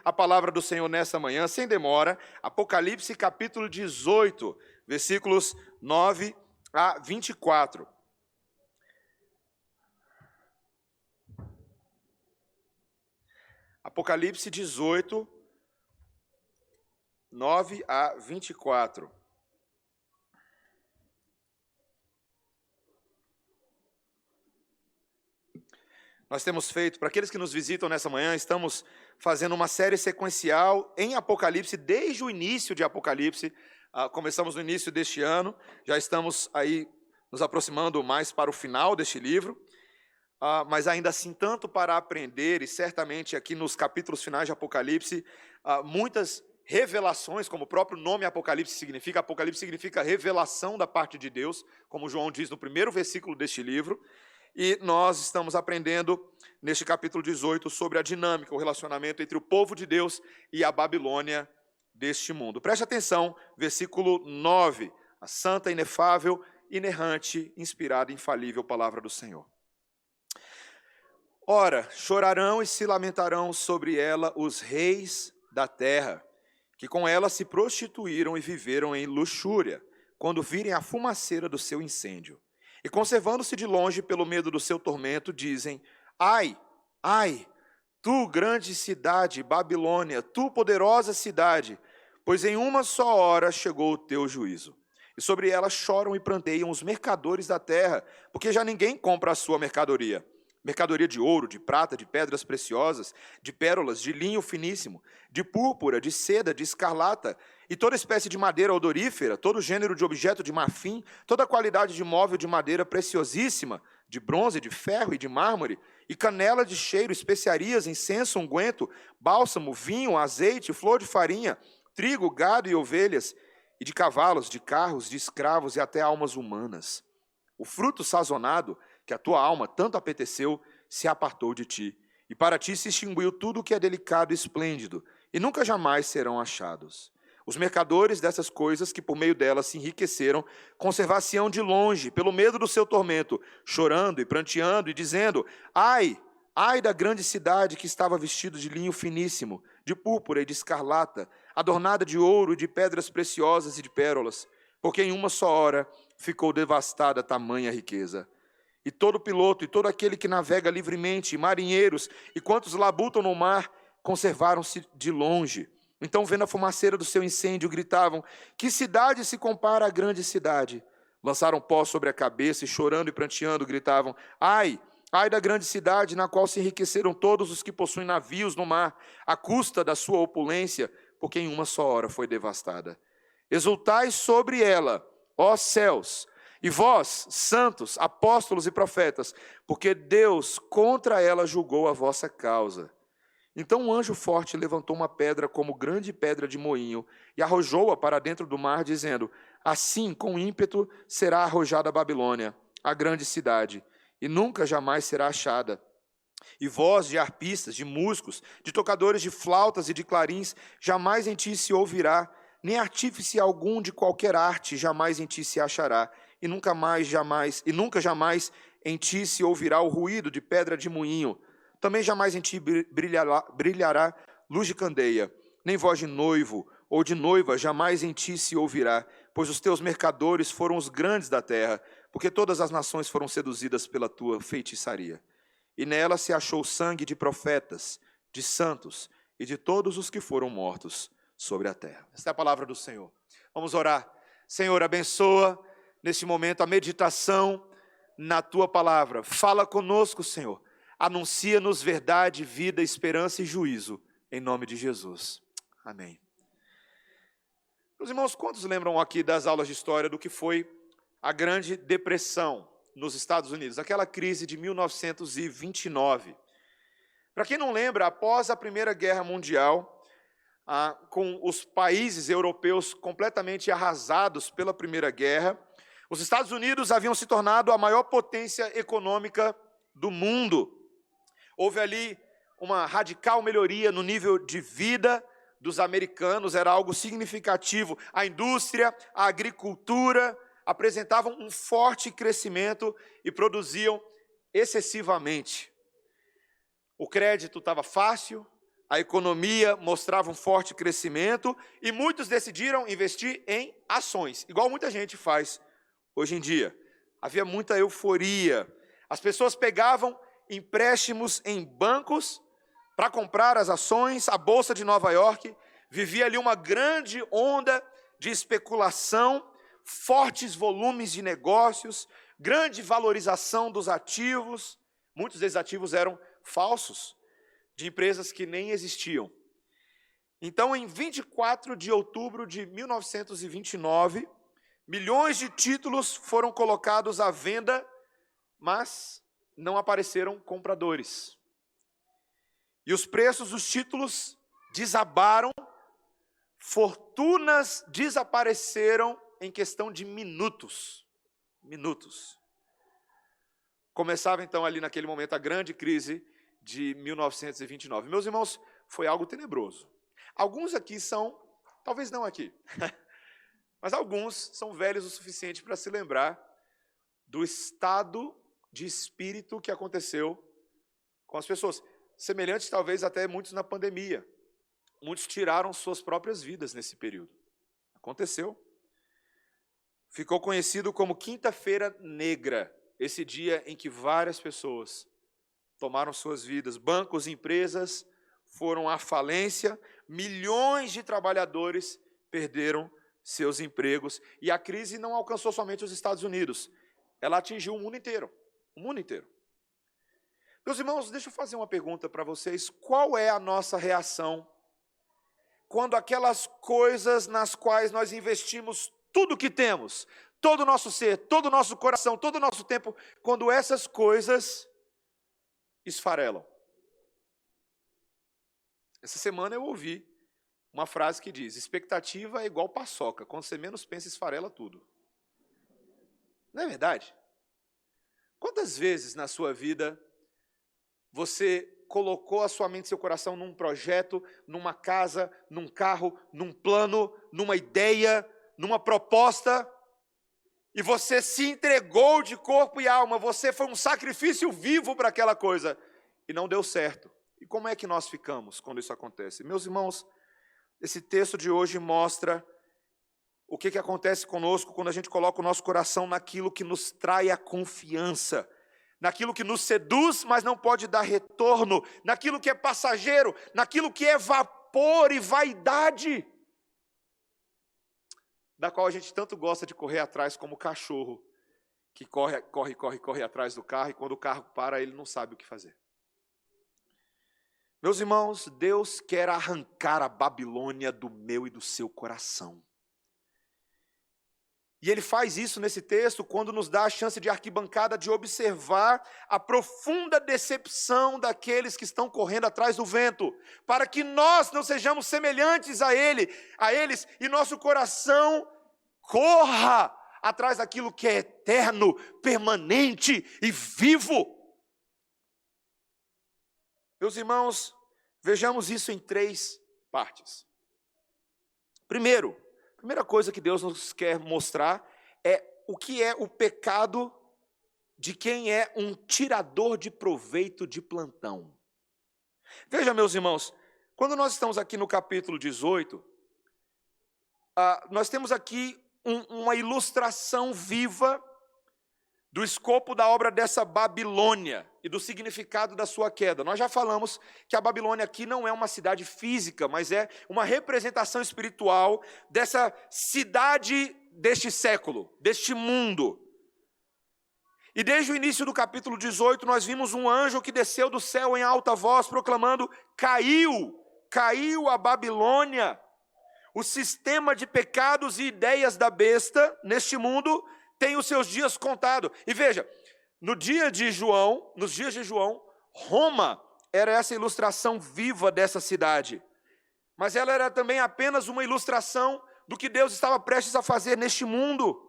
a palavra do Senhor nessa manhã, sem demora, Apocalipse capítulo 18, versículos 9 a 24. Apocalipse 18, 9 a 24. Nós temos feito, para aqueles que nos visitam nessa manhã, estamos fazendo uma série sequencial em Apocalipse, desde o início de Apocalipse. Começamos no início deste ano, já estamos aí nos aproximando mais para o final deste livro, mas ainda assim, tanto para aprender, e certamente aqui nos capítulos finais de Apocalipse, muitas revelações, como o próprio nome Apocalipse significa revelação da parte de Deus, como João diz no primeiro versículo deste livro. E nós estamos aprendendo, neste capítulo 18, sobre a dinâmica, o relacionamento entre o povo de Deus e a Babilônia deste mundo. Preste atenção, versículo 9, a santa, inefável, inerrante, inspirada e infalível palavra do Senhor. Ora, chorarão e se lamentarão sobre ela os reis da terra, que com ela se prostituíram e viveram em luxúria, quando virem a fumaceira do seu incêndio. E conservando-se de longe pelo medo do seu tormento, dizem: ai, ai, tu grande cidade, Babilônia, tu poderosa cidade, pois em uma só hora chegou o teu juízo. E sobre ela choram e pranteiam os mercadores da terra, porque já ninguém compra a sua mercadoria. Mercadoria de ouro, de prata, de pedras preciosas, de pérolas, de linho finíssimo, de púrpura, de seda, de escarlata, e toda espécie de madeira odorífera, todo gênero de objeto de marfim, toda qualidade de móvel de madeira preciosíssima, de bronze, de ferro e de mármore, e canela de cheiro, especiarias, incenso, unguento, bálsamo, vinho, azeite, flor de farinha, trigo, gado e ovelhas, e de cavalos, de carros, de escravos e até almas humanas. O fruto sazonado, que a tua alma tanto apeteceu, se apartou de ti, e para ti se extinguiu tudo o que é delicado e esplêndido, e nunca jamais serão achados. Os mercadores dessas coisas, que por meio delas se enriqueceram, conservar-se-ão de longe, pelo medo do seu tormento, chorando e pranteando, e dizendo: ai, ai da grande cidade que estava vestida de linho finíssimo, de púrpura e de escarlata, adornada de ouro e de pedras preciosas e de pérolas, porque em uma só hora ficou devastada tamanha riqueza. E todo piloto, e todo aquele que navega livremente, e marinheiros, e quantos labutam no mar, conservaram-se de longe. Então, vendo a fumaceira do seu incêndio, gritavam: que cidade se compara à grande cidade? Lançaram pó sobre a cabeça, e chorando e pranteando, gritavam: ai, ai da grande cidade, na qual se enriqueceram todos os que possuem navios no mar, à custa da sua opulência, porque em uma só hora foi devastada. Exultai sobre ela, ó céus, e vós, santos, apóstolos e profetas, porque Deus contra ela julgou a vossa causa. Então um anjo forte levantou uma pedra como grande pedra de moinho e arrojou-a para dentro do mar, dizendo: assim, com ímpeto, será arrojada a Babilônia, a grande cidade, e nunca jamais será achada. E voz de arpistas, de músicos, de tocadores de flautas e de clarins, jamais em ti se ouvirá, nem artífice algum de qualquer arte jamais em ti se achará, e nunca jamais em ti se ouvirá o ruído de pedra de moinho. Também jamais em ti brilhará luz de candeia, nem voz de noivo ou de noiva jamais em ti se ouvirá, pois os teus mercadores foram os grandes da terra, porque todas as nações foram seduzidas pela tua feitiçaria. E nela se achou sangue de profetas, de santos e de todos os que foram mortos sobre a terra. Esta é a palavra do Senhor. Vamos orar. Senhor, abençoa neste momento a meditação na tua palavra. Fala conosco, Senhor. Anuncia-nos verdade, vida, esperança e juízo, em nome de Jesus. Amém. Meus irmãos, quantos lembram aqui das aulas de história do que foi a Grande Depressão nos Estados Unidos? Aquela crise de 1929. Para quem não lembra, após a Primeira Guerra Mundial, com os países europeus completamente arrasados pela Primeira Guerra, os Estados Unidos haviam se tornado a maior potência econômica do mundo. Houve ali uma radical melhoria no nível de vida dos americanos, era algo significativo. A indústria, a agricultura apresentavam um forte crescimento e produziam excessivamente. O crédito estava fácil, a economia mostrava um forte crescimento e muitos decidiram investir em ações, igual muita gente faz hoje em dia. Havia muita euforia. As pessoas pegavam empréstimos em bancos para comprar as ações. A Bolsa de Nova York vivia ali uma grande onda de especulação, fortes volumes de negócios, grande valorização dos ativos. Muitos desses ativos eram falsos, de empresas que nem existiam. Então, em 24 de outubro de 1929, milhões de títulos foram colocados à venda, mas não apareceram compradores. E os preços dos títulos desabaram, fortunas desapareceram em questão de minutos. Minutos. Começava então ali naquele momento a grande crise de 1929. Meus irmãos, foi algo tenebroso. Alguns aqui são, talvez não aqui, mas alguns são velhos o suficiente para se lembrar do estado de espírito que aconteceu com as pessoas. Semelhante talvez até muitos na pandemia. Muitos tiraram suas próprias vidas nesse período. Aconteceu. Ficou conhecido como Quinta-feira Negra, esse dia em que várias pessoas tomaram suas vidas. Bancos e empresas foram à falência, milhões de trabalhadores perderam seus empregos. E a crise não alcançou somente os Estados Unidos, ela atingiu o mundo inteiro. O mundo inteiro. Meus irmãos, deixa eu fazer uma pergunta para vocês. Qual é a nossa reação quando aquelas coisas nas quais nós investimos tudo o que temos, todo o nosso ser, todo o nosso coração, todo o nosso tempo, quando essas coisas esfarelam? Essa semana eu ouvi uma frase que diz: expectativa é igual paçoca, quando você menos pensa, esfarela tudo. Não é verdade? Quantas vezes na sua vida você colocou a sua mente e seu coração num projeto, numa casa, num carro, num plano, numa ideia, numa proposta, e você se entregou de corpo e alma, você foi um sacrifício vivo para aquela coisa, e não deu certo? E como é que nós ficamos quando isso acontece? Meus irmãos, esse texto de hoje mostra o que acontece conosco quando a gente coloca o nosso coração naquilo que nos trai a confiança, naquilo que nos seduz, mas não pode dar retorno, naquilo que é passageiro, naquilo que é vapor e vaidade, da qual a gente tanto gosta de correr atrás como o cachorro, que corre atrás do carro, e quando o carro para, ele não sabe o que fazer. Meus irmãos, Deus quer arrancar a Babilônia do meu e do seu coração. E Ele faz isso nesse texto quando nos dá a chance de arquibancada de observar a profunda decepção daqueles que estão correndo atrás do vento, para que nós não sejamos semelhantes a eles, e nosso coração corra atrás daquilo que é eterno, permanente e vivo. Meus irmãos, vejamos isso em 3 partes. Primeira coisa que Deus nos quer mostrar é o que é o pecado de quem é um tirador de proveito de plantão. Veja, meus irmãos, quando nós estamos aqui no capítulo 18, nós temos aqui uma ilustração viva do escopo da obra dessa Babilônia e do significado da sua queda. Nós já falamos que a Babilônia aqui não é uma cidade física, mas é uma representação espiritual dessa cidade deste século, deste mundo. E desde o início do capítulo 18, nós vimos um anjo que desceu do céu em alta voz, proclamando: caiu a Babilônia. O sistema de pecados e ideias da besta neste mundo tem os seus dias contados. E veja, nos dias de João, Roma era essa ilustração viva dessa cidade. Mas ela era também apenas uma ilustração do que Deus estava prestes a fazer neste mundo.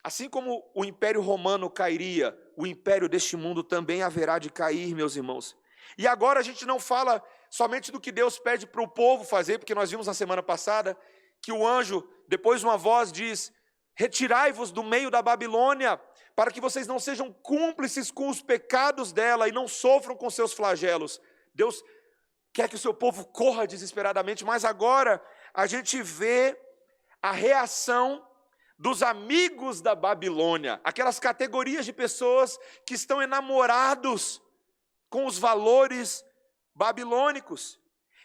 Assim como o Império Romano cairia, o império deste mundo também haverá de cair, meus irmãos. E agora a gente não fala somente do que Deus pede para o povo fazer, porque nós vimos na semana passada que o anjo, depois uma voz diz: retirai-vos do meio da Babilônia, para que vocês não sejam cúmplices com os pecados dela e não sofram com seus flagelos. Deus quer que o seu povo corra desesperadamente, mas agora a gente vê a reação dos amigos da Babilônia, aquelas categorias de pessoas que estão enamorados com os valores babilônicos.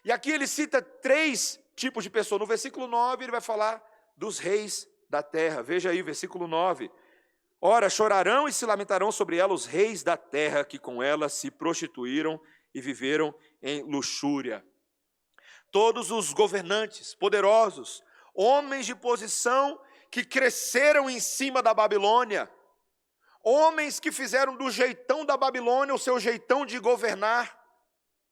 E aqui ele cita 3 tipos de pessoas. No versículo 9 ele vai falar dos reis da terra. Veja aí, versículo 9. Ora, chorarão e se lamentarão sobre ela os reis da terra, que com ela se prostituíram e viveram em luxúria. Todos os governantes poderosos, homens de posição que cresceram em cima da Babilônia, homens que fizeram do jeitão da Babilônia o seu jeitão de governar,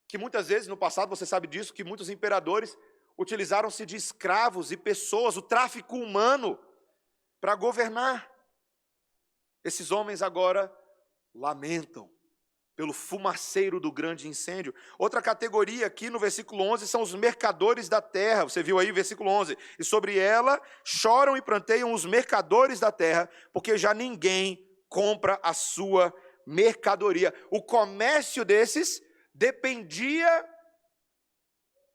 que muitas vezes no passado, você sabe disso, que muitos imperadores utilizaram-se de escravos e pessoas, o tráfico humano, para governar. Esses homens agora lamentam pelo fumaceiro do grande incêndio. Outra categoria aqui no versículo 11 são os mercadores da terra. Você viu aí versículo 11. E sobre ela choram e pranteiam os mercadores da terra, porque já ninguém compra a sua mercadoria. O comércio desses dependia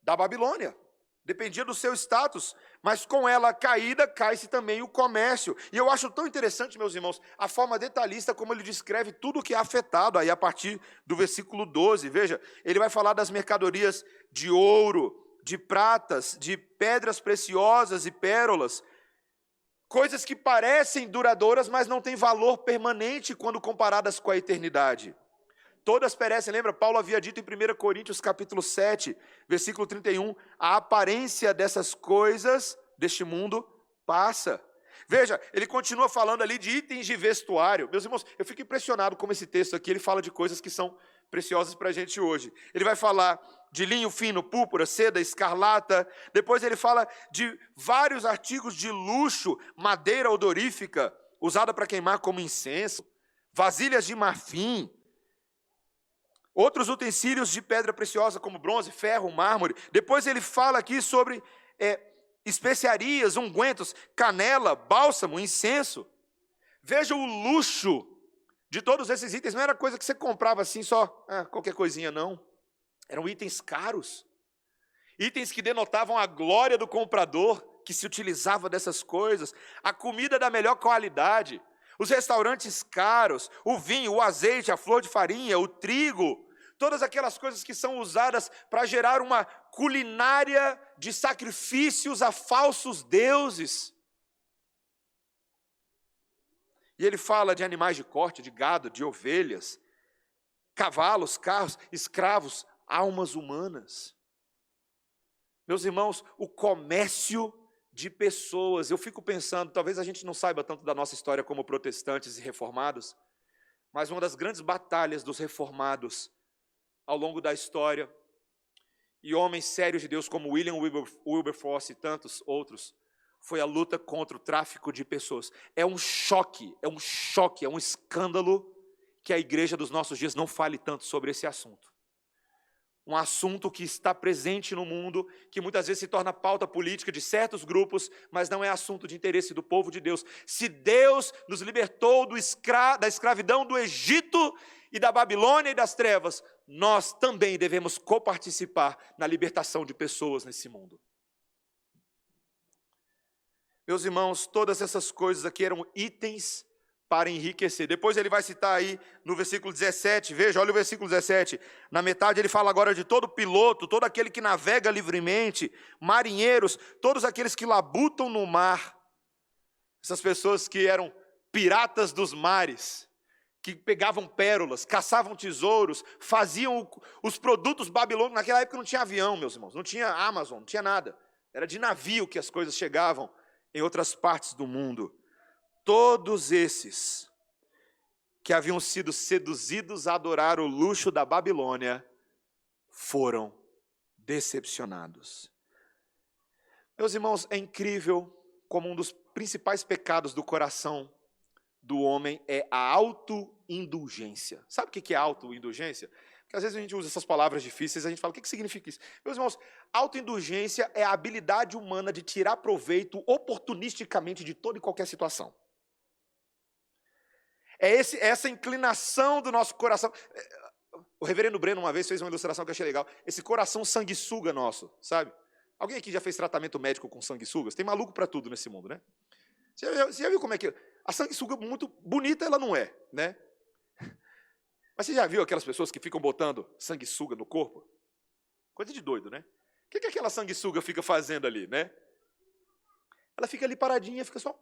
da Babilônia, dependia do seu status, mas com ela caída, cai-se também o comércio. E eu acho tão interessante, meus irmãos, a forma detalhista como ele descreve tudo o que é afetado, aí a partir do versículo 12, veja, ele vai falar das mercadorias de ouro, de pratas, de pedras preciosas e pérolas, coisas que parecem duradouras, mas não têm valor permanente quando comparadas com a eternidade. Todas perecem, lembra? Paulo havia dito em 1 Coríntios capítulo 7, versículo 31, a aparência dessas coisas deste mundo passa. Veja, ele continua falando ali de itens de vestuário. Meus irmãos, eu fico impressionado como esse texto aqui, ele fala de coisas que são preciosas para a gente hoje. Ele vai falar de linho fino, púrpura, seda, escarlata. Depois ele fala de vários artigos de luxo, madeira odorífica, usada para queimar como incenso, vasilhas de marfim, outros utensílios de pedra preciosa, como bronze, ferro, mármore. Depois ele fala aqui sobre especiarias, ungüentos, canela, bálsamo, incenso. Veja o luxo de todos esses itens. Não era coisa que você comprava assim só, qualquer coisinha, não. Eram itens caros. Itens que denotavam a glória do comprador, que se utilizava dessas coisas. A comida da melhor qualidade. Os restaurantes caros, o vinho, o azeite, a flor de farinha, o trigo. Todas aquelas coisas que são usadas para gerar uma culinária de sacrifícios a falsos deuses. E ele fala de animais de corte, de gado, de ovelhas, cavalos, carros, escravos, almas humanas. Meus irmãos, o comércio de pessoas. Eu fico pensando, talvez a gente não saiba tanto da nossa história como protestantes e reformados, mas uma das grandes batalhas dos reformados ao longo da história, e homens sérios de Deus como William Wilberforce e tantos outros, foi a luta contra o tráfico de pessoas. É um choque, é um escândalo que a igreja dos nossos dias não fale tanto sobre esse assunto. Um assunto que está presente no mundo, que muitas vezes se torna pauta política de certos grupos, mas não é assunto de interesse do povo de Deus. Se Deus nos libertou da escravidão do Egito e da Babilônia e das trevas, nós também devemos coparticipar na libertação de pessoas nesse mundo. Meus irmãos, todas essas coisas aqui eram itens para enriquecer. Depois ele vai citar aí no versículo 17, veja, olha o versículo 17, na metade ele fala agora de todo piloto, todo aquele que navega livremente, marinheiros, todos aqueles que labutam no mar, essas pessoas que eram piratas dos mares, que pegavam pérolas, caçavam tesouros, faziam os produtos babilônicos. Naquela época não tinha avião, meus irmãos, não tinha Amazon, não tinha nada, era de navio que as coisas chegavam em outras partes do mundo. Todos esses que haviam sido seduzidos a adorar o luxo da Babilônia foram decepcionados. Meus irmãos, é incrível como um dos principais pecados do coração do homem é a autoindulgência. Sabe o que é autoindulgência? Porque às vezes a gente usa essas palavras difíceis, a gente fala, o que significa isso? Meus irmãos, autoindulgência é a habilidade humana de tirar proveito oportunisticamente de toda e qualquer situação. É essa inclinação do nosso coração. O reverendo Breno uma vez fez uma ilustração que eu achei legal. Esse coração sanguessuga nosso, sabe? Alguém aqui já fez tratamento médico com sanguessugas? Tem maluco para tudo nesse mundo, né? Você já viu como é que... A sanguessuga muito bonita ela não é, né? Mas você já viu aquelas pessoas que ficam botando sanguessuga no corpo? Coisa de doido, né? O que aquela sanguessuga fica fazendo ali, né? Ela fica ali paradinha, fica só...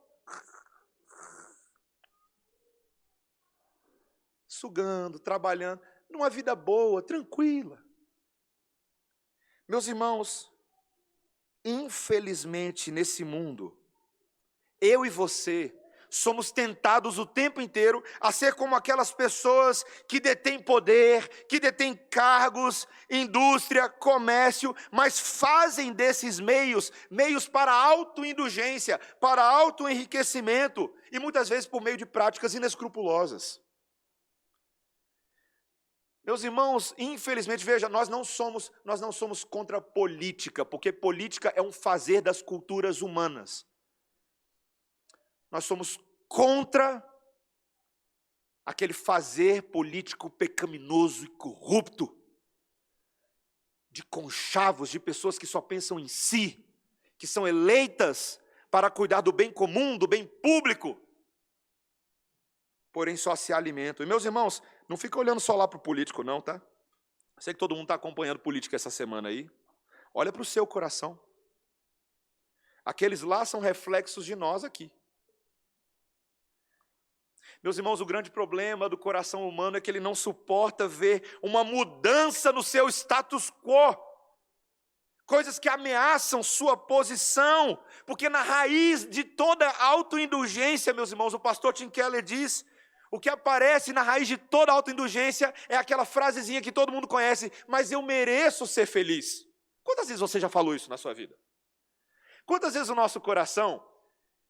sugando, trabalhando, numa vida boa, tranquila. Meus irmãos, infelizmente nesse mundo, eu e você somos tentados o tempo inteiro a ser como aquelas pessoas que detêm poder, que detêm cargos, indústria, comércio, mas fazem desses meios para autoindulgência, para autoenriquecimento, e muitas vezes por meio de práticas inescrupulosas. Meus irmãos, infelizmente, veja, nós não somos contra a política, porque política é um fazer das culturas humanas. Nós somos contra aquele fazer político pecaminoso e corrupto, de conchavos, de pessoas que só pensam em si, que são eleitas para cuidar do bem comum, do bem público, porém só se alimentam. E meus irmãos, não fica olhando só lá para o político não, tá? Sei que todo mundo está acompanhando política essa semana aí. Olha para o seu coração. Aqueles lá são reflexos de nós aqui. Meus irmãos, o grande problema do coração humano é que ele não suporta ver uma mudança no seu status quo. Coisas que ameaçam sua posição. Porque na raiz de toda autoindulgência, meus irmãos, o pastor Tim Keller diz, o que aparece na raiz de toda autoindulgência é aquela frasezinha que todo mundo conhece, mas eu mereço ser feliz. Quantas vezes você já falou isso na sua vida? Quantas vezes o nosso coração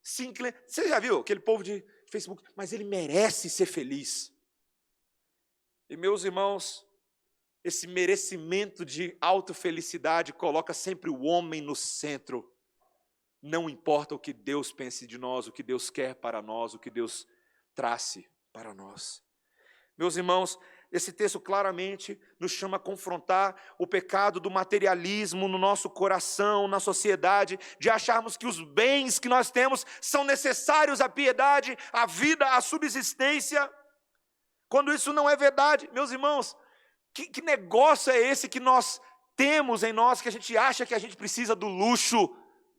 se inclina... Você já viu aquele povo de Facebook? Mas ele merece ser feliz. E meus irmãos, esse merecimento de autofelicidade coloca sempre o homem no centro. Não importa o que Deus pense de nós, o que Deus quer para nós, o que Deus trace para nós. Meus irmãos, esse texto claramente nos chama a confrontar o pecado do materialismo no nosso coração, na sociedade, de acharmos que os bens que nós temos são necessários à piedade, à vida, à subsistência, quando isso não é verdade. Meus irmãos, que negócio é esse que nós temos em nós, que a gente acha que a gente precisa do luxo,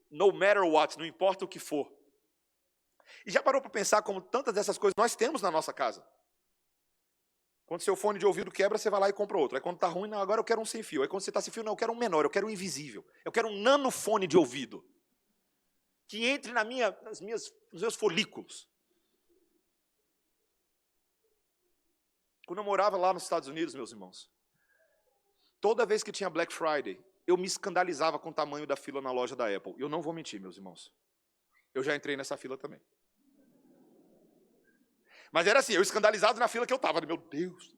no matter what, não importa o que for. E já parou para pensar como tantas dessas coisas nós temos na nossa casa? Quando seu fone de ouvido quebra, você vai lá e compra outro. Aí quando está ruim, não, agora eu quero um sem fio. Aí quando você está sem fio, não, eu quero um menor, eu quero um invisível. Eu quero um nanofone de ouvido. Que entre nos meus folículos. Quando eu morava lá nos Estados Unidos, meus irmãos, toda vez que tinha Black Friday, eu me escandalizava com o tamanho da fila na loja da Apple. Eu não vou mentir, meus irmãos. Eu já entrei nessa fila também. Mas era assim, eu escandalizado na fila que eu estava. Meu Deus.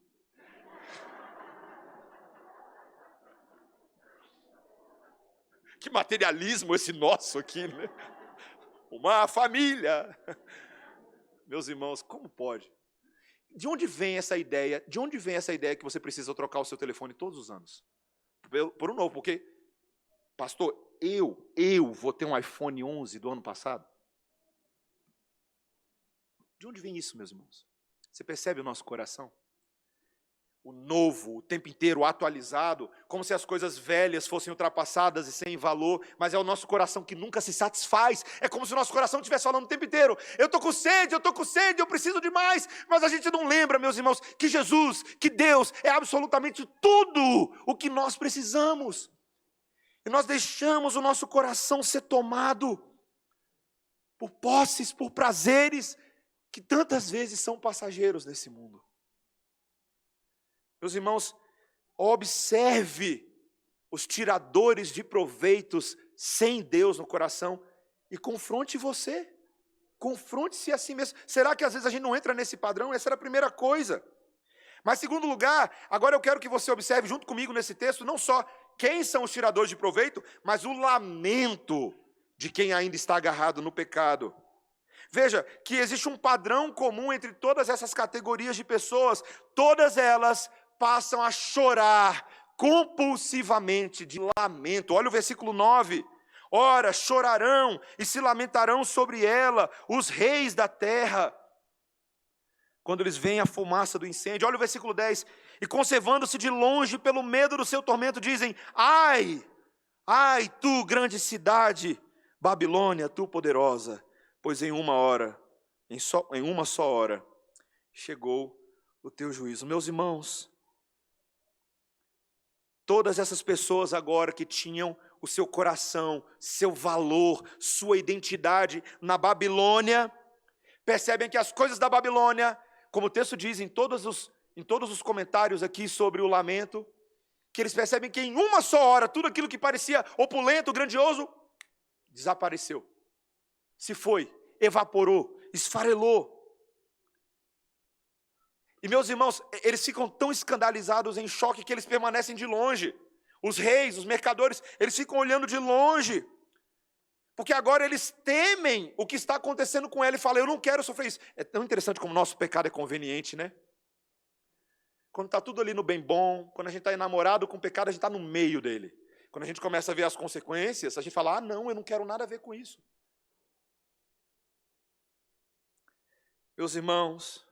Que materialismo esse nosso aqui, né? Uma família. Meus irmãos, como pode? De onde vem essa ideia? De onde vem essa ideia que você precisa trocar o seu telefone todos os anos? Por um novo, porque, pastor, eu vou ter um iPhone 11 do ano passado? De onde vem isso, meus irmãos? Você percebe o nosso coração? O novo, o tempo inteiro atualizado, como se as coisas velhas fossem ultrapassadas e sem valor, mas é o nosso coração que nunca se satisfaz. É como se o nosso coração estivesse falando o tempo inteiro, eu estou com sede, eu preciso de mais, mas a gente não lembra, meus irmãos, que Jesus, que Deus é absolutamente tudo o que nós precisamos. E nós deixamos o nosso coração ser tomado por posses, por prazeres, que tantas vezes são passageiros nesse mundo. Meus irmãos, observe os tiradores de proveitos sem Deus no coração e confronte você. Confronte-se a si mesmo. Será que às vezes a gente não entra nesse padrão? Essa era a primeira coisa. Mas, segundo lugar, agora eu quero que você observe junto comigo nesse texto, não só quem são os tiradores de proveito, mas o lamento de quem ainda está agarrado no pecado. Veja que existe um padrão comum entre todas essas categorias de pessoas. Todas elas passam a chorar compulsivamente, de lamento. Olha o versículo 9. Ora, chorarão e se lamentarão sobre ela os reis da terra, quando eles veem a fumaça do incêndio. Olha o versículo 10. E conservando-se de longe pelo medo do seu tormento, dizem: ai, ai, tu grande cidade, Babilônia, tu poderosa, pois em uma só hora, chegou o teu juízo. Meus irmãos, todas essas pessoas agora que tinham o seu coração, seu valor, sua identidade na Babilônia, percebem que as coisas da Babilônia, como o texto diz em todos os comentários aqui sobre o lamento, que eles percebem que em uma só hora, tudo aquilo que parecia opulento, grandioso, desapareceu, se foi, evaporou, esfarelou. E meus irmãos, eles ficam tão escandalizados, em choque, que eles permanecem de longe. Os reis, os mercadores, eles ficam olhando de longe, porque agora eles temem o que está acontecendo com ela e falam: eu não quero sofrer isso. É tão interessante como o nosso pecado é conveniente, né? Quando está tudo ali no bem bom, quando a gente está enamorado com o pecado, a gente está no meio dele. Quando a gente começa a ver as consequências, a gente fala: ah, não, eu não quero nada a ver com isso. Meus irmãos,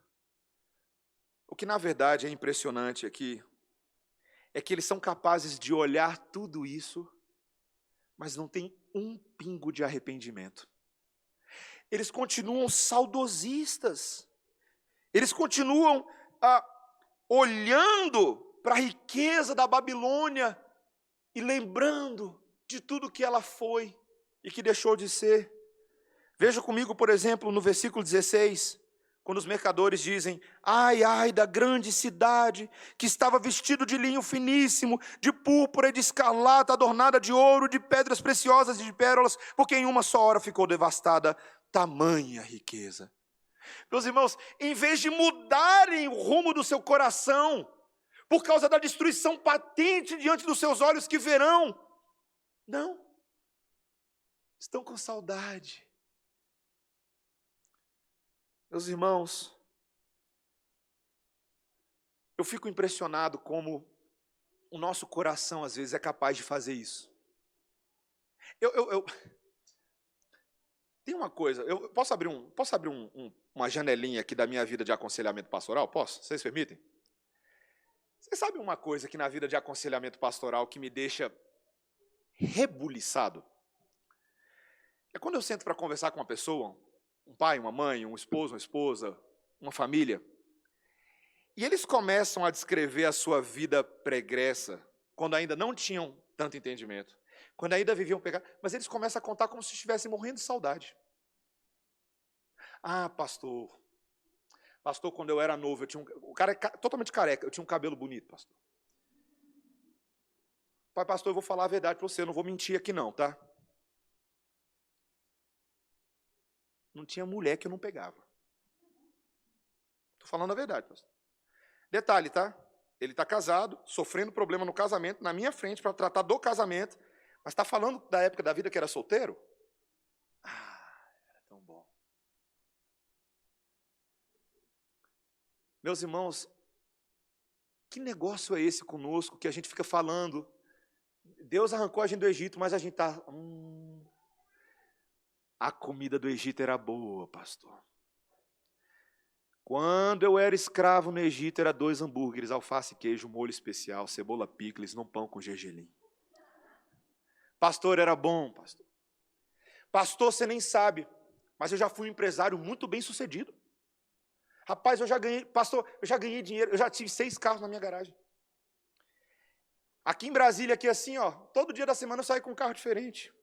o que na verdade é impressionante aqui, é que eles são capazes de olhar tudo isso, mas não tem um pingo de arrependimento. Eles continuam saudosistas. Eles continuam olhando para a riqueza da Babilônia e lembrando de tudo que ela foi e que deixou de ser. Veja comigo, por exemplo, no versículo 16, quando os mercadores dizem: ai, ai da grande cidade, que estava vestido de linho finíssimo, de púrpura e de escarlata, adornada de ouro, de pedras preciosas e de pérolas, porque em uma só hora ficou devastada. Tamanha riqueza. Meus irmãos, em vez de mudarem o rumo do seu coração, por causa da destruição patente diante dos seus olhos que verão, não, estão com saudade. Meus irmãos, eu fico impressionado como o nosso coração às vezes é capaz de fazer isso. Tem uma coisa, eu posso abrir uma janelinha aqui da minha vida de aconselhamento pastoral? Posso? Vocês permitem? Vocês sabem uma coisa que na vida de aconselhamento pastoral que me deixa rebuliçado? É quando eu sento para conversar com uma pessoa, um pai, uma mãe, um esposo, uma esposa, uma família, e eles começam a descrever a sua vida pregressa, quando ainda não tinham tanto entendimento, quando ainda viviam pecado, mas eles começam a contar como se estivessem morrendo de saudade. Ah, pastor, quando eu era novo, o cara é totalmente careca, eu tinha um cabelo bonito, pastor. Pai, pastor, eu vou falar a verdade para você, eu não vou mentir aqui não, tá? Não tinha mulher que eu não pegava. Estou falando a verdade, pastor. Detalhe, tá? Ele está casado, sofrendo problema no casamento, na minha frente, para tratar do casamento, mas está falando da época da vida que era solteiro? Ah, era tão bom. Meus irmãos, que negócio é esse conosco, que a gente fica falando? Deus arrancou a gente do Egito, mas a gente está... a comida do Egito era boa, pastor. Quando eu era escravo no Egito, era 2 hambúrgueres, alface, queijo, molho especial, cebola picles, num pão com gergelim. Pastor, era bom, pastor. Pastor, você nem sabe, mas eu já fui um empresário muito bem sucedido. Rapaz, pastor, eu já ganhei dinheiro, eu já tive 6 carros na minha garagem. Aqui em Brasília, aqui assim, ó, todo dia da semana eu saio com um carro diferente.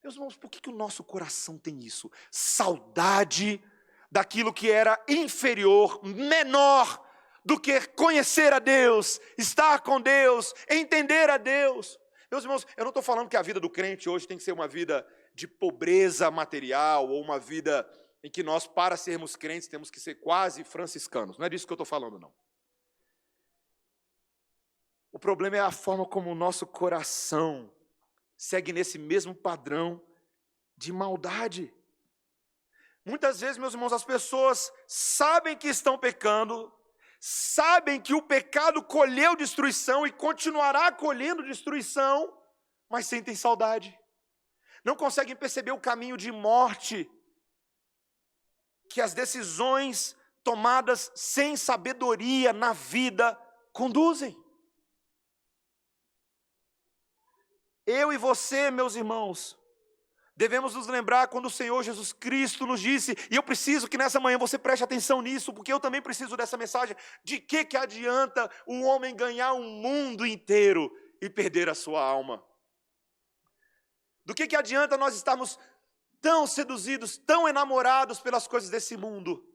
Meus irmãos, por que o nosso coração tem isso? Saudade daquilo que era inferior, menor do que conhecer a Deus, estar com Deus, entender a Deus. Meus irmãos, eu não estou falando que a vida do crente hoje tem que ser uma vida de pobreza material, ou uma vida em que nós, para sermos crentes, temos que ser quase franciscanos. Não é disso que eu estou falando, não. O problema é a forma como o nosso coração segue nesse mesmo padrão de maldade. Muitas vezes, meus irmãos, as pessoas sabem que estão pecando, sabem que o pecado colheu destruição e continuará colhendo destruição, mas sentem saudade. Não conseguem perceber o caminho de morte que as decisões tomadas sem sabedoria na vida conduzem. Eu e você, meus irmãos, devemos nos lembrar quando o Senhor Jesus Cristo nos disse, e eu preciso que nessa manhã você preste atenção nisso, porque eu também preciso dessa mensagem, de que adianta o homem ganhar um mundo inteiro e perder a sua alma? Do que adianta nós estarmos tão seduzidos, tão enamorados pelas coisas desse mundo,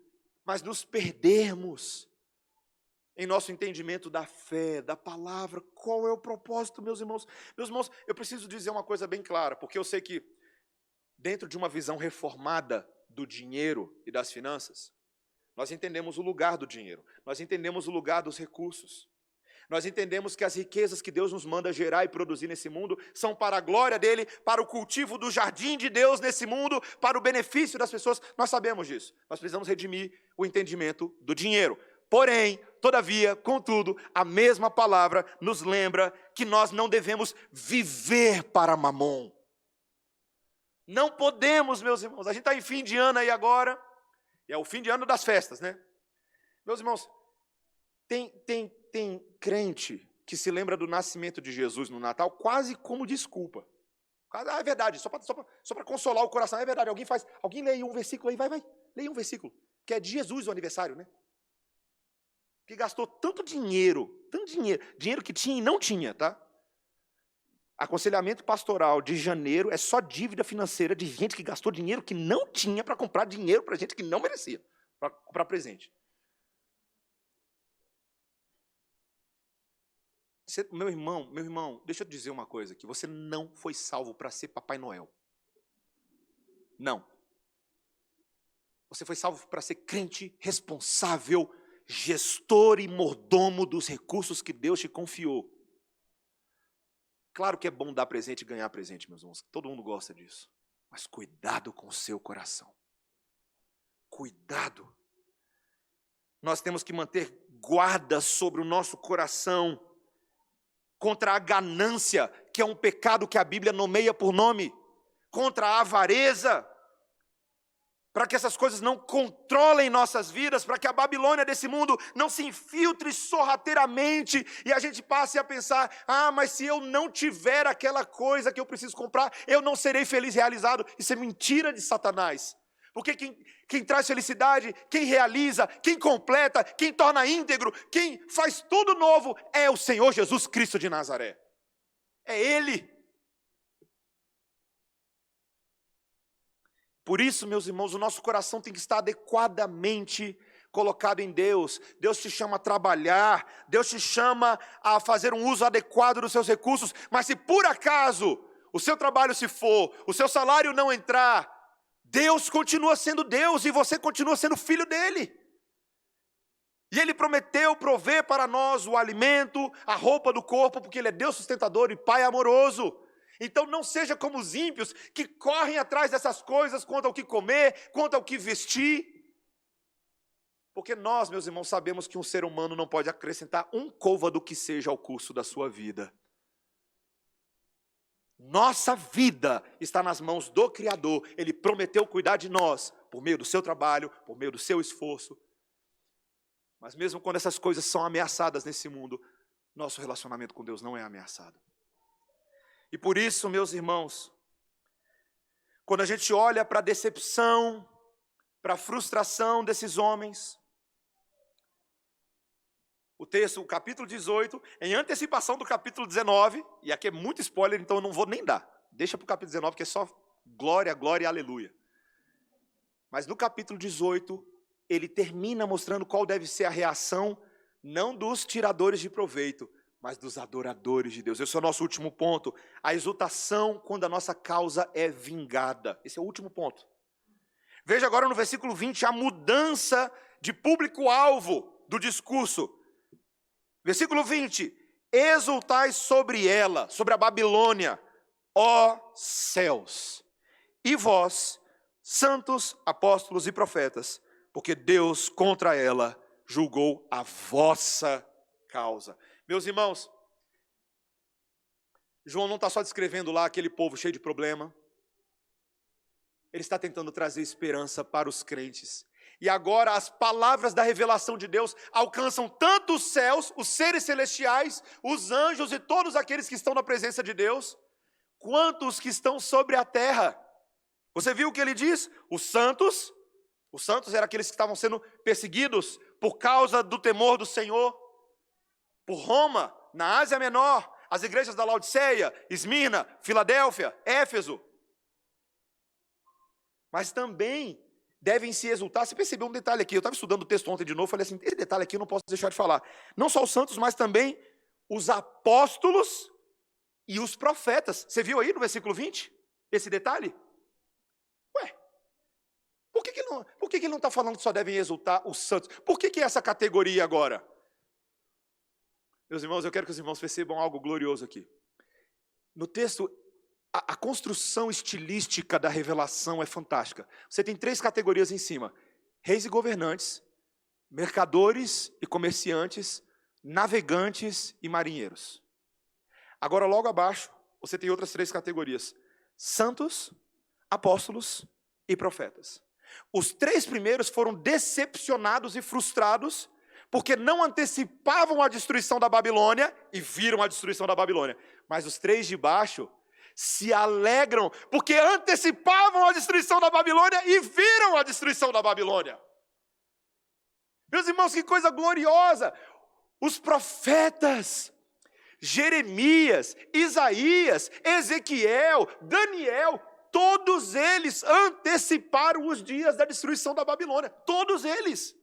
mas nos perdermos em nosso entendimento da fé, da palavra? Qual é o propósito, meus irmãos? Meus irmãos, eu preciso dizer uma coisa bem clara, porque eu sei que dentro de uma visão reformada do dinheiro e das finanças, nós entendemos o lugar do dinheiro, nós entendemos o lugar dos recursos, nós entendemos que as riquezas que Deus nos manda gerar e produzir nesse mundo são para a glória dEle, para o cultivo do jardim de Deus nesse mundo, para o benefício das pessoas. Nós sabemos disso, nós precisamos redimir o entendimento do dinheiro. Porém, todavia, contudo, a mesma palavra nos lembra que nós não devemos viver para mamon. Não podemos, meus irmãos. A gente está em fim de ano aí agora, e é o fim de ano das festas, né? Meus irmãos, tem crente que se lembra do nascimento de Jesus no Natal quase como desculpa. É verdade, só para consolar o coração. É verdade, alguém lê um versículo aí, vai, leia um versículo, que é de Jesus o aniversário, né? Que gastou tanto dinheiro que tinha e não tinha, tá? Aconselhamento pastoral de janeiro é só dívida financeira de gente que gastou dinheiro que não tinha para comprar dinheiro para gente que não merecia, para comprar presente. Meu irmão, deixa eu te dizer uma coisa, que você não foi salvo para ser Papai Noel. Não. Você foi salvo para ser crente responsável, gestor e mordomo dos recursos que Deus te confiou. Claro que é bom dar presente e ganhar presente, meus irmãos. Todo mundo gosta disso. Mas cuidado com o seu coração. Cuidado. Nós temos que manter guarda sobre o nosso coração contra a ganância, que é um pecado que a Bíblia nomeia por nome, contra a avareza, para que essas coisas não controlem nossas vidas, para que a Babilônia desse mundo não se infiltre sorrateiramente e a gente passe a pensar, mas se eu não tiver aquela coisa que eu preciso comprar, eu não serei feliz e realizado. Isso é mentira de Satanás. Porque quem traz felicidade, quem realiza, quem completa, quem torna íntegro, quem faz tudo novo, é o Senhor Jesus Cristo de Nazaré. É Ele. Por isso, meus irmãos, o nosso coração tem que estar adequadamente colocado em Deus. Deus te chama a trabalhar, Deus te chama a fazer um uso adequado dos seus recursos, mas se por acaso o seu trabalho se for, o seu salário não entrar, Deus continua sendo Deus e você continua sendo filho dEle. E Ele prometeu prover para nós o alimento, a roupa do corpo, porque Ele é Deus sustentador e Pai amoroso. Então não seja como os ímpios que correm atrás dessas coisas quanto ao que comer, quanto ao que vestir. Porque nós, meus irmãos, sabemos que um ser humano não pode acrescentar um côvado que seja ao curso da sua vida. Nossa vida está nas mãos do Criador. Ele prometeu cuidar de nós por meio do seu trabalho, por meio do seu esforço. Mas mesmo quando essas coisas são ameaçadas nesse mundo, nosso relacionamento com Deus não é ameaçado. E por isso, meus irmãos, quando a gente olha para a decepção, para a frustração desses homens, o texto, o capítulo 18, em antecipação do capítulo 19, e aqui é muito spoiler, então eu não vou nem dar. Deixa para o capítulo 19, que é só glória, glória e aleluia. Mas no capítulo 18, ele termina mostrando qual deve ser a reação, não dos tiradores de proveito, mas dos adoradores de Deus. Esse é o nosso último ponto. A exultação quando a nossa causa é vingada. Esse é o último ponto. Veja agora no versículo 20 a mudança de público-alvo do discurso. Versículo 20. Exultai sobre ela, sobre a Babilônia, ó céus, e vós, santos, apóstolos e profetas, porque Deus contra ela julgou a vossa causa. Meus irmãos, João não está só descrevendo lá aquele povo cheio de problema. Ele está tentando trazer esperança para os crentes. E agora as palavras da revelação de Deus alcançam tanto os céus, os seres celestiais, os anjos e todos aqueles que estão na presença de Deus, quanto os que estão sobre a terra. Você viu o que ele diz? Os santos eram aqueles que estavam sendo perseguidos por causa do temor do Senhor, por Roma, na Ásia Menor, as igrejas da Laodiceia, Esmirna, Filadélfia, Éfeso. Mas também devem se exultar. Você percebeu um detalhe aqui, eu estava estudando o texto ontem de novo, falei assim, esse detalhe aqui eu não posso deixar de falar. Não só os santos, mas também os apóstolos e os profetas. Você viu aí no versículo 20, esse detalhe? Ué, por que ele não está falando que só devem exultar os santos? Por que é essa categoria agora? Meus irmãos, eu quero que os irmãos percebam algo glorioso aqui. No texto, a construção estilística da revelação é fantástica. Você tem 3 categorias em cima: reis e governantes, mercadores e comerciantes, navegantes e marinheiros. Agora, logo abaixo, você tem outras 3 categorias: santos, apóstolos e profetas. Os 3 primeiros foram decepcionados e frustrados, porque não antecipavam a destruição da Babilônia e viram a destruição da Babilônia. Mas os 3 de baixo se alegram, porque antecipavam a destruição da Babilônia e viram a destruição da Babilônia. Meus irmãos, que coisa gloriosa! Os profetas, Jeremias, Isaías, Ezequiel, Daniel, todos eles anteciparam os dias da destruição da Babilônia. Todos eles.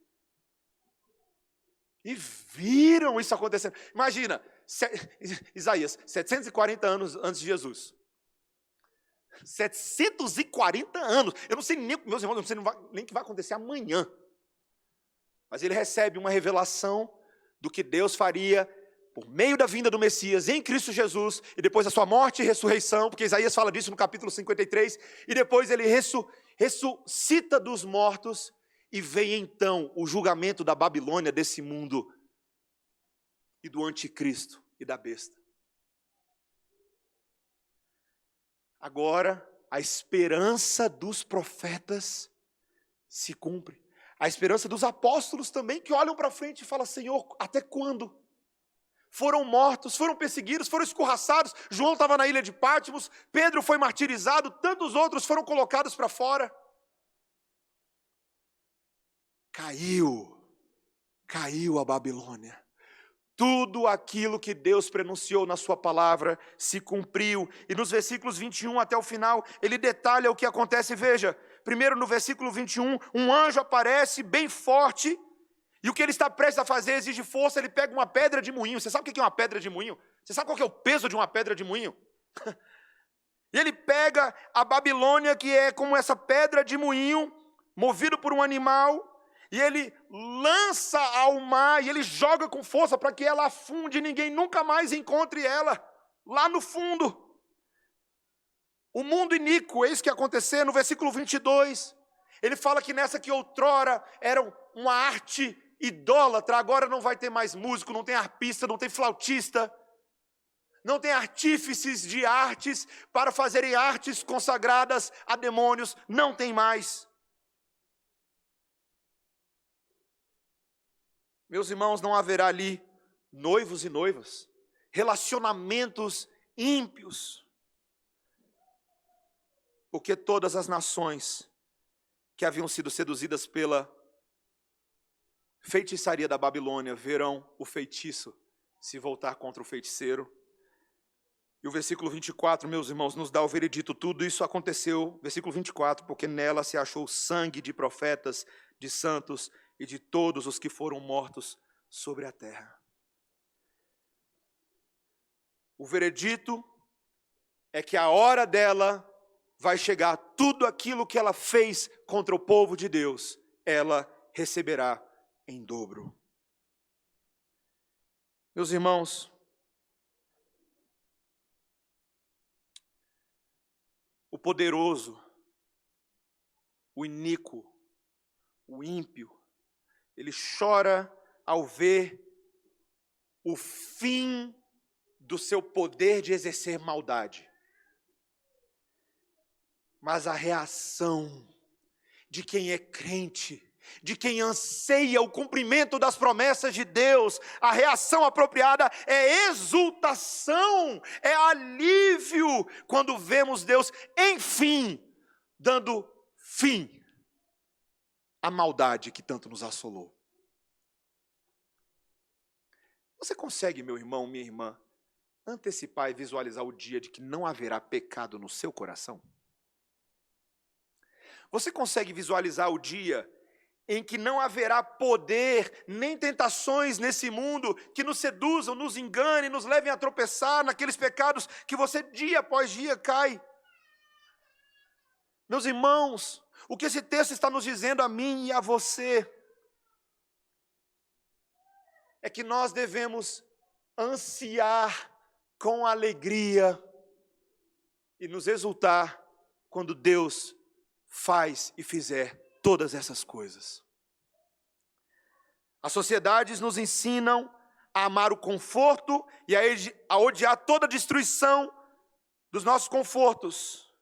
E viram isso acontecendo. Imagina, Isaías, 740 anos antes de Jesus. 740 anos. Eu não sei nem, meus irmãos, eu não sei nem o que vai acontecer amanhã. Mas ele recebe uma revelação do que Deus faria por meio da vinda do Messias em Cristo Jesus, e depois da sua morte e ressurreição, porque Isaías fala disso no capítulo 53, e depois ele ressuscita dos mortos, e vem então o julgamento da Babilônia, desse mundo, e do anticristo e da besta. Agora, a esperança dos profetas se cumpre. A esperança dos apóstolos também, que olham para frente e falam: Senhor, até quando? Foram mortos, foram perseguidos, foram escorraçados. João estava na ilha de Patmos, Pedro foi martirizado, tantos outros foram colocados para fora. Caiu a Babilônia. Tudo aquilo que Deus pronunciou na sua palavra se cumpriu. E nos versículos 21 até o final, ele detalha o que acontece. Veja, primeiro no versículo 21, um anjo aparece bem forte, e o que ele está prestes a fazer exige força. Ele pega uma pedra de moinho. Você sabe o que é uma pedra de moinho? Você sabe qual que é o peso de uma pedra de moinho? E ele pega a Babilônia, que é como essa pedra de moinho, movido por um animal, e ele lança ao mar, e ele joga com força para que ela afunde e ninguém nunca mais encontre ela, lá no fundo. O mundo iníquo, é isso que ia acontecer. No versículo 22, ele fala que nessa que outrora era uma arte idólatra, agora não vai ter mais músico, não tem arpista, não tem flautista, não tem artífices de artes para fazerem artes consagradas a demônios, não tem mais. Meus irmãos, não haverá ali noivos e noivas, relacionamentos ímpios, porque todas as nações que haviam sido seduzidas pela feitiçaria da Babilônia verão o feitiço se voltar contra o feiticeiro. E o versículo 24, meus irmãos, nos dá o veredito. Tudo isso aconteceu, versículo 24, porque nela se achou sangue de profetas, de santos e de todos os que foram mortos sobre a terra. O veredito é que a hora dela vai chegar. Tudo aquilo que ela fez contra o povo de Deus, ela receberá em dobro. Meus irmãos, o poderoso o iníquo, o ímpio, ele chora ao ver o fim do seu poder de exercer maldade. Mas a reação de quem é crente, de quem anseia o cumprimento das promessas de Deus, a reação apropriada é exultação, é alívio, quando vemos Deus, enfim, dando fim à maldade que tanto nos assolou. Você consegue, meu irmão, minha irmã, antecipar e visualizar o dia de que não haverá pecado no seu coração? Você consegue visualizar o dia em que não haverá poder, nem tentações nesse mundo que nos seduzam, nos enganem, nos levem a tropeçar naqueles pecados que você dia após dia cai? Meus irmãos, o que esse texto está nos dizendo a mim e a você é que nós devemos ansiar com alegria e nos exultar quando Deus faz e fizer todas essas coisas. As sociedades nos ensinam a amar o conforto e a odiar toda a destruição dos nossos confortos.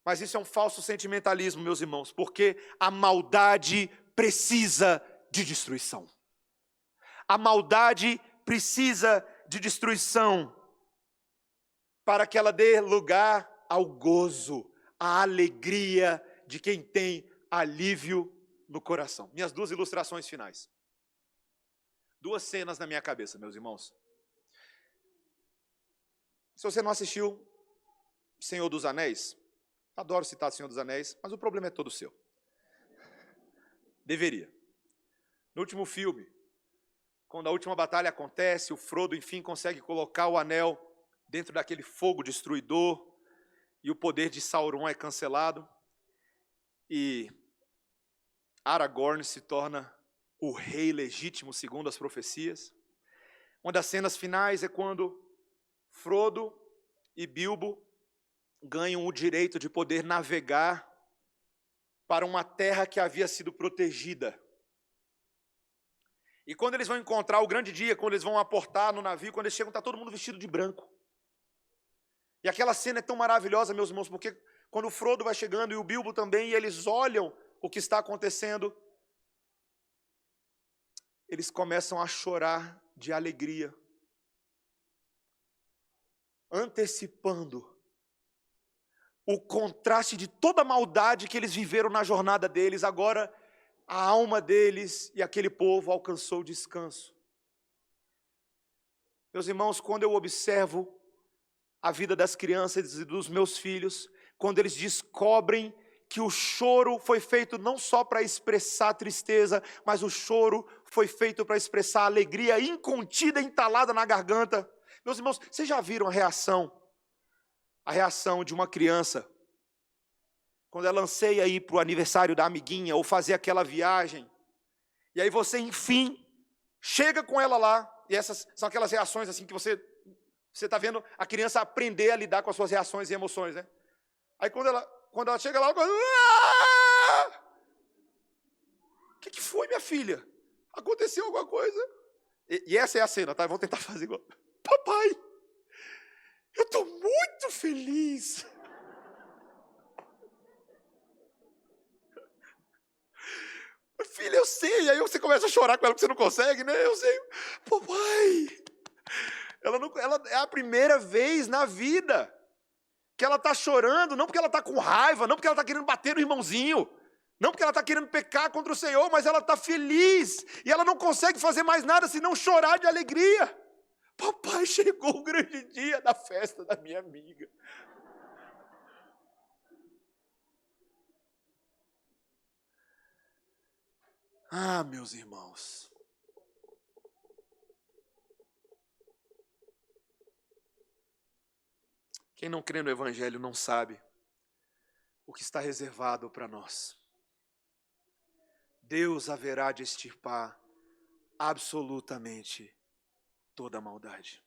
Mas isso é um falso sentimentalismo, meus irmãos, porque a maldade precisa de destruição. A maldade precisa de destruição para que ela dê lugar ao gozo, à alegria de quem tem alívio no coração. Minhas duas ilustrações finais. Duas cenas na minha cabeça, meus irmãos. Se você não assistiu Senhor dos Anéis, adoro citar Senhor dos Anéis, mas o problema é todo seu. Deveria. No último filme, quando a última batalha acontece, o Frodo, enfim, consegue colocar o anel dentro daquele fogo destruidor e o poder de Sauron é cancelado. E Aragorn se torna o rei legítimo, segundo as profecias. Uma das cenas finais é quando Frodo e Bilbo ganham o direito de poder navegar para uma terra que havia sido protegida. E quando eles vão encontrar o grande dia, quando eles vão aportar no navio, quando eles chegam, está todo mundo vestido de branco. E aquela cena é tão maravilhosa, meus irmãos, porque quando o Frodo vai chegando e o Bilbo também, e eles olham o que está acontecendo, eles começam a chorar de alegria, antecipando o contraste de toda a maldade que eles viveram na jornada deles. Agora a alma deles e aquele povo alcançou descanso. Meus irmãos, quando eu observo a vida das crianças e dos meus filhos, quando eles descobrem que o choro foi feito não só para expressar tristeza, mas o choro foi feito para expressar alegria incontida, entalada na garganta. Meus irmãos, vocês já viram a reação de uma criança quando ela anseia ir para o aniversário da amiguinha ou fazer aquela viagem, e aí você, enfim, chega com ela lá, e essas são aquelas reações assim que você está vendo a criança aprender a lidar com as suas reações e emoções, né? Aí quando ela chega lá, ela o que foi, minha filha? Aconteceu alguma coisa? E essa é a cena, tá? Eu vou tentar fazer igual. Papai, eu estou muito feliz. Filha, eu sei. Aí você começa a chorar com ela porque você não consegue, né? Eu sei. Papai, ela é a primeira vez na vida que ela está chorando, não porque ela está com raiva, não porque ela está querendo bater no irmãozinho, não porque ela está querendo pecar contra o Senhor, mas ela está feliz, e ela não consegue fazer mais nada senão chorar de alegria. Papai, chegou o grande dia da festa da minha amiga. Ah, meus irmãos, quem não crê no Evangelho não sabe o que está reservado para nós. Deus haverá de extirpar absolutamente toda a maldade.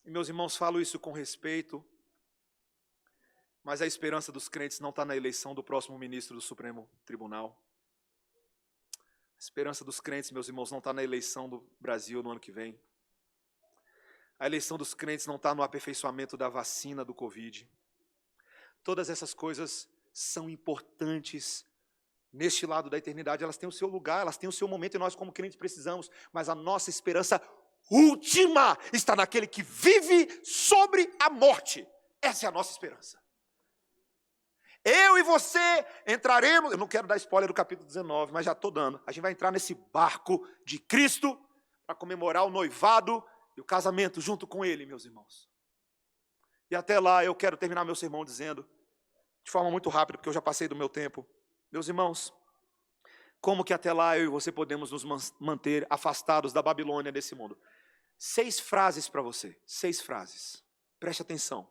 E, meus irmãos, falo isso com respeito, Mas a esperança dos crentes não está na eleição do próximo ministro do Supremo Tribunal. A esperança dos crentes, meus irmãos, não está na eleição do Brasil no ano que vem. A eleição dos crentes não está no aperfeiçoamento da vacina do Covid. Todas essas coisas são importantes neste lado da eternidade. Elas têm o seu lugar, elas têm o seu momento e nós como crentes precisamos. Mas a nossa esperança última está naquele que vive sobre a morte. Essa é a nossa esperança. Eu e você entraremos, eu não quero dar spoiler do capítulo 19, mas já estou dando. A gente vai entrar nesse barco de Cristo para comemorar o noivado e o casamento junto com Ele, meus irmãos. E até lá eu quero terminar meu sermão dizendo, de forma muito rápida, porque eu já passei do meu tempo. Meus irmãos, como que até lá eu e você podemos nos manter afastados da Babilônia desse mundo? 6 frases para você, 6 frases. Preste atenção.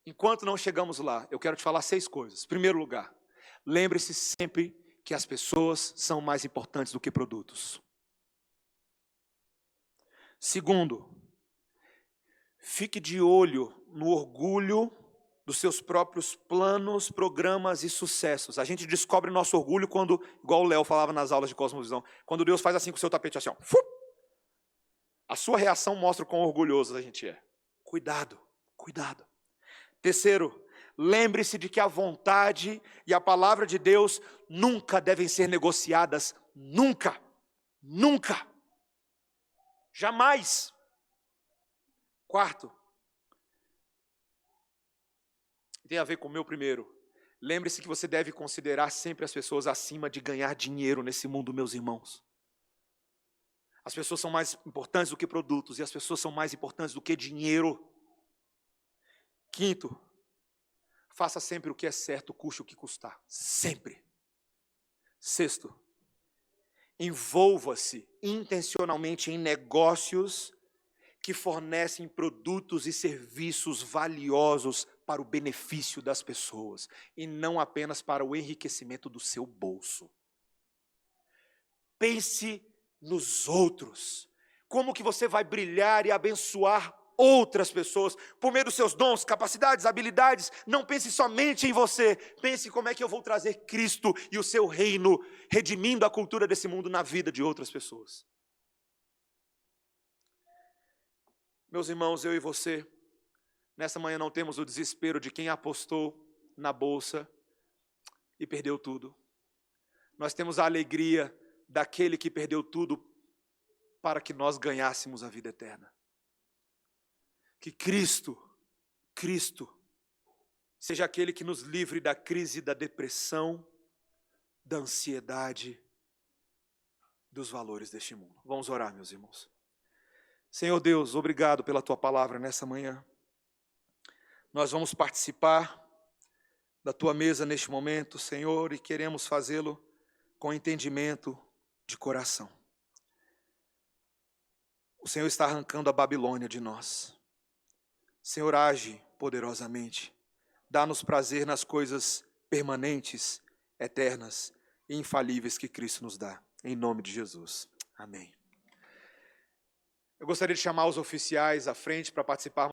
Enquanto não chegamos lá, eu quero te falar 6 coisas. Primeiro lugar, lembre-se sempre que as pessoas são mais importantes do que produtos. Segundo, fique de olho no orgulho dos seus próprios planos, programas e sucessos. A gente descobre nosso orgulho quando, igual o Léo falava nas aulas de cosmovisão, quando Deus faz assim com o seu tapete, assim, ó, a sua reação mostra o quão orgulhoso a gente é. Cuidado, cuidado. Terceiro, lembre-se de que a vontade e a palavra de Deus nunca devem ser negociadas, nunca, nunca, jamais. Quarto, tem a ver com o meu primeiro, lembre-se que você deve considerar sempre as pessoas acima de ganhar dinheiro nesse mundo, meus irmãos. As pessoas são mais importantes do que produtos e as pessoas são mais importantes do que dinheiro. Quinto, faça sempre o que é certo, custe o que custar. Sempre. Sexto, envolva-se intencionalmente em negócios que fornecem produtos e serviços valiosos para o benefício das pessoas e não apenas para o enriquecimento do seu bolso. Pense nos outros. Como que você vai brilhar e abençoar outras pessoas, por meio dos seus dons, capacidades, habilidades. Não pense somente em você, pense como é que eu vou trazer Cristo e o seu reino, redimindo a cultura desse mundo na vida de outras pessoas. Meus irmãos, eu e você, nessa manhã não temos o desespero de quem apostou na bolsa e perdeu tudo. Nós temos a alegria daquele que perdeu tudo para que nós ganhássemos a vida eterna. Que Cristo seja aquele que nos livre da crise da depressão, da ansiedade, dos valores deste mundo. Vamos orar, meus irmãos. Senhor Deus, obrigado pela Tua palavra nessa manhã. Nós vamos participar da Tua mesa neste momento, Senhor, e queremos fazê-lo com entendimento de coração. O Senhor está arrancando a Babilônia de nós. Senhor, age poderosamente. Dá-nos prazer nas coisas permanentes, eternas e infalíveis que Cristo nos dá. Em nome de Jesus. Amém. Eu gostaria de chamar os oficiais à frente para participar.